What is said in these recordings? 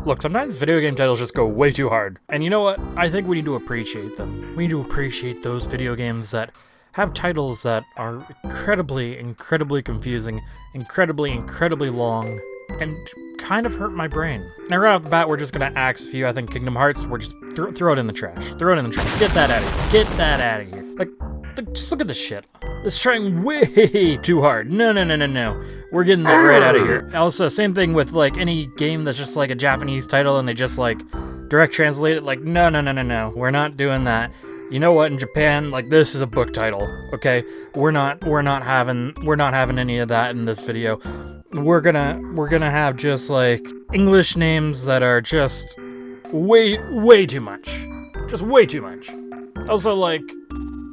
Look, sometimes video game titles just go way too hard. And you know what? I think we need to appreciate them. We need to appreciate those video games that have titles that are incredibly confusing, incredibly long, and kind of hurt my brain. Now right off the bat, we're just gonna axe a few. I think Kingdom Hearts, we're just throw it in the trash. Throw it in the trash. Get that out of here. Get that out of here. Like, just look at this shit. It's trying way too hard. No. We're getting that right out of here. Also, same thing with like any game that's just like a Japanese title and they just like direct translate it. Like, no. We're not doing that. You know what? In Japan, like, this is a book title. Okay, we're not having any of that in this video. We're gonna have just like English names that are just way too much. Just way too much. Also, like,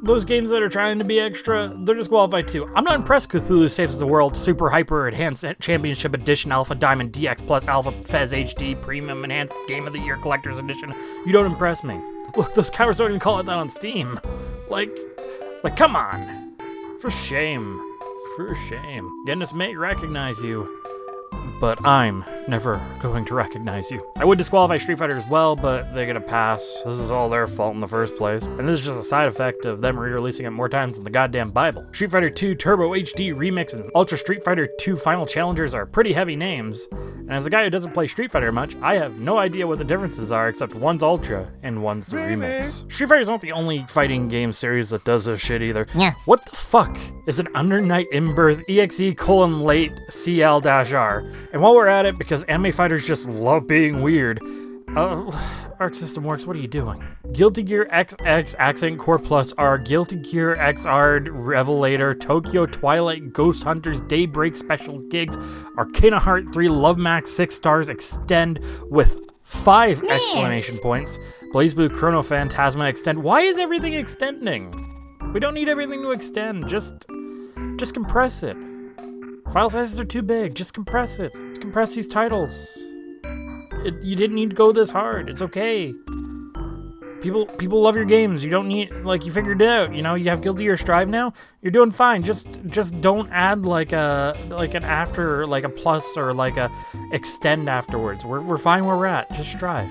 those games that are trying to be extra, they're disqualified too. I'm not impressed Cthulhu Saves the World Super Hyper Enhanced Championship Edition Alpha Diamond DX Plus Alpha Fez HD Premium Enhanced Game of the Year Collector's Edition. You don't impress me. Look, those cowards don't even call it that on Steam. Like, come on. For shame. Dennis may recognize you, but I'm never going to recognize you. I would disqualify Street Fighter as well, but they get a pass. This is all their fault in the first place. And this is just a side effect of them re-releasing it more times than the goddamn Bible. Street Fighter 2 Turbo HD Remix and Ultra Street Fighter 2 Final Challengers are pretty heavy names. And as a guy who doesn't play Street Fighter much, I have no idea what the differences are except one's Ultra and one's the Remix. Street Fighter's not the only fighting game series that does this shit either. Yeah. What the fuck is an Under Night in Birth EXE:late CL-R? And while we're at it, because anime fighters just love being weird, Arc System Works, what are you doing? Guilty Gear XX Accent Core Plus R, Guilty Gear XR Revelator, Tokyo Twilight Ghost Hunters Daybreak Special Gigs, Arcana Heart 3 Love Max 6 stars Extend with 5 exclamation points, BlazBlue Chrono Phantasma Extend. Why is everything extending? We don't need everything to extend, just compress it. File sizes are too big, just compress it. Just compress these titles. You didn't need to go this hard. It's okay. People love your games. You don't need, like, you figured it out. You know, you have Guilty Gear Strive now. You're doing fine. Just don't add like an after, like a plus or like a extend afterwards. We're fine where we're at. Just strive.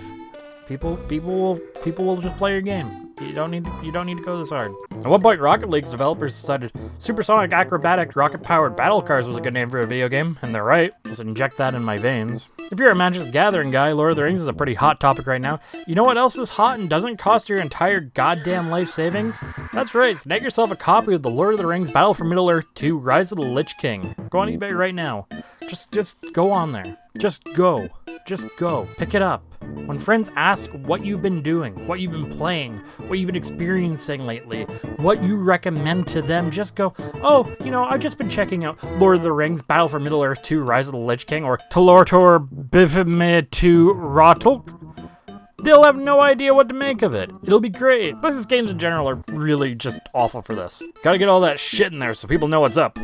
People will just play your game. You don't need to go this hard. At one point, Rocket League's developers decided Supersonic Acrobatic Rocket-Powered Battle Cars was a good name for a video game, and they're right. Just inject that in my veins. If you're a Magic the Gathering guy, Lord of the Rings is a pretty hot topic right now. You know what else is hot and doesn't cost your entire goddamn life savings? That's right, snag yourself a copy of the Lord of the Rings Battle for Middle-earth 2 Rise of the Lich King. Go on eBay right now. Just go on there. Just go. Pick it up. When friends ask what you've been doing, what you've been playing, what you've been experiencing lately, what you recommend to them, just go, oh, you know, I've just been checking out Lord of the Rings Battle for Middle-earth 2 Rise of the Lich King, or Talortor Biphomet 2 Rotulk. They'll have no idea what to make of it. It'll be great. Blizzard's games in general are really just awful for this. Gotta get all that shit in there so people know what's up.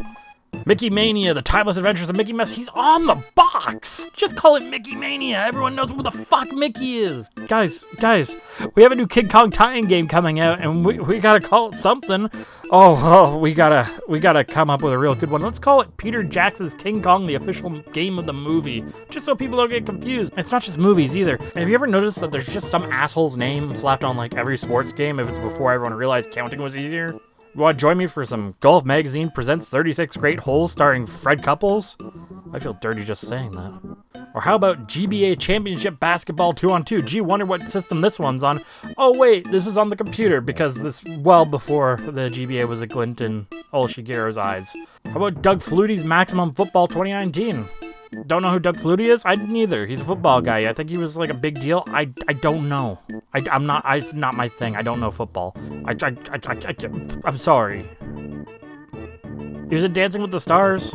Mickey Mania, The Timeless Adventures of Mickey Mouse. He's on the box! Just call it Mickey Mania. Everyone knows what the fuck Mickey is. Guys, we have a new King Kong tie-in game coming out, and we gotta call it something. Oh, we gotta come up with a real good one. Let's call it Peter Jackson's King Kong, the official game of the movie. Just so people don't get confused. It's not just movies either. And have you ever noticed that there's just some asshole's name slapped on like every sports game if it's before everyone realized counting was easier? You want to join me for some Golf Magazine Presents 36 Great Holes starring Fred Couples? I feel dirty just saying that. Or how about GBA Championship Basketball 2-on-2? Gee, wonder what system this one's on. Oh wait, this was on the computer because this well before the GBA was a glint in old Shigeru's eyes. How about Doug Flutie's Maximum Football 2019? Don't know who Doug Flutie is? I didn't either. He's a football guy. I think he was like a big deal. I don't know. It's not my thing. I don't know football. I'm sorry. He was in Dancing with the Stars.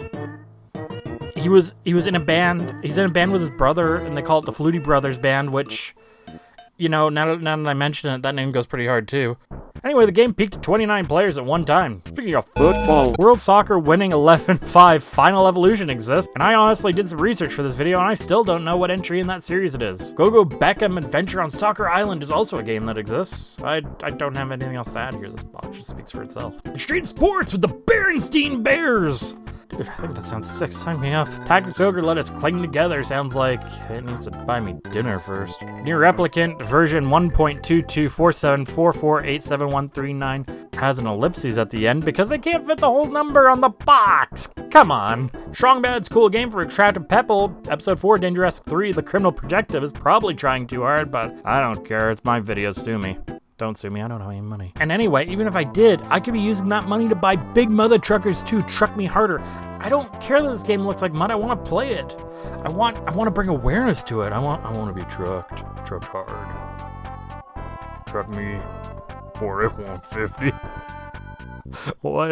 He was in a band. He's in a band with his brother, and they call it the Flutie Brothers Band, which, you know, now that I mention it, that name goes pretty hard too. Anyway, the game peaked at 29 players at one time. Speaking of football, World Soccer Winning 11-5 Final Evolution exists, and I honestly did some research for this video, and I still don't know what entry in that series it is. Gogo Beckham Adventure on Soccer Island is also a game that exists. I don't have anything else to add here. This box just speaks for itself. Extreme Sports with the Berenstein Bears! Dude, I think that sounds sick. Sign me up. Tactics Ogre Let Us Cling Together sounds like it needs to buy me dinner first. Near Replicant version 1.224744871139 has an ellipses at the end because they can't fit the whole number on the box. Come on. Strong Bad's cool game for Extractive Pebble. Episode 4, Dangerous 3, The Criminal Projective is probably trying too hard, but I don't care. It's my video. Sue me. Don't sue me, I don't have any money. And anyway, even if I did, I could be using that money to buy Big Mother Truckers 2, Truck Me Harder. I don't care that this game looks like mud, I want to play it. I want to bring awareness to it. I want to be trucked hard. Truck me for F-150. What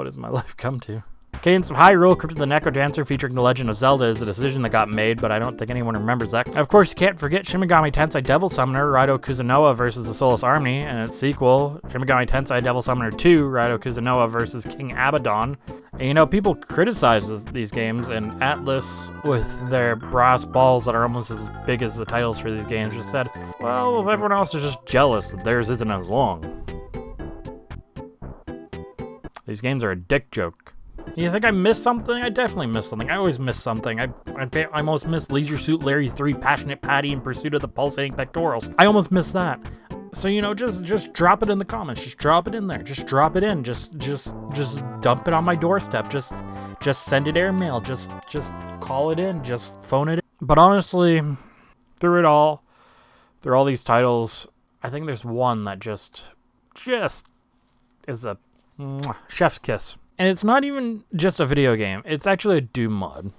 has my life come to? Cadence of Hyrule, Crypt of the Necrodancer featuring The Legend of Zelda is a decision that got made, but I don't think anyone remembers that. Of course, you can't forget Shin Megami Tensei Devil Summoner, Raido Kuzunoa vs. the Soulless Army, and its sequel, Shin Megami Tensei Devil Summoner 2, Raido Kuzunoa vs. King Abaddon. And you know, people criticize these games, and Atlus, with their brass balls that are almost as big as the titles for these games, just said, well, everyone else is just jealous that theirs isn't as long. These games are a dick joke. You think I missed something? I definitely missed something. I always miss something. I almost missed Leisure Suit Larry 3, Passionate Patty in Pursuit of the Pulsating Pectorals. I almost missed that. So, you know, just drop it in the comments. Just drop it in there. Just drop it in. Just dump it on my doorstep. Just send it airmail. Just call it in. Just phone it in. But honestly, through all these titles, I think there's one that just is a chef's kiss. And it's not even just a video game. It's actually a Doom mod.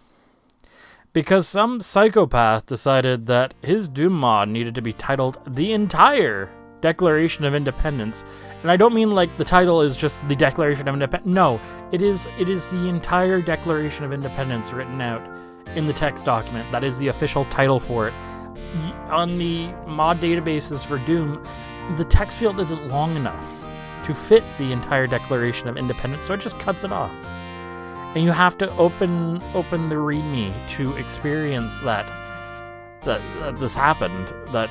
Because some psychopath decided that his Doom mod needed to be titled The Entire Declaration of Independence. And I don't mean like the title is just the Declaration of Independence. No, it is the entire Declaration of Independence written out in the text document. That is the official title for it. On the mod databases for Doom, the text field isn't long enough to fit the entire Declaration of Independence, so it just cuts it off. And you have to open the README to experience that this happened, that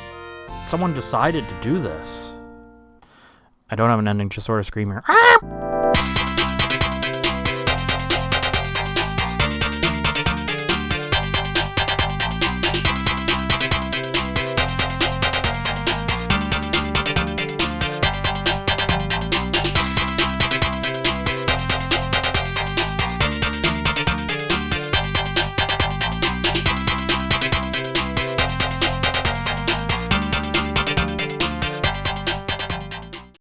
someone decided to do this. I don't have an ending, just sort of scream here.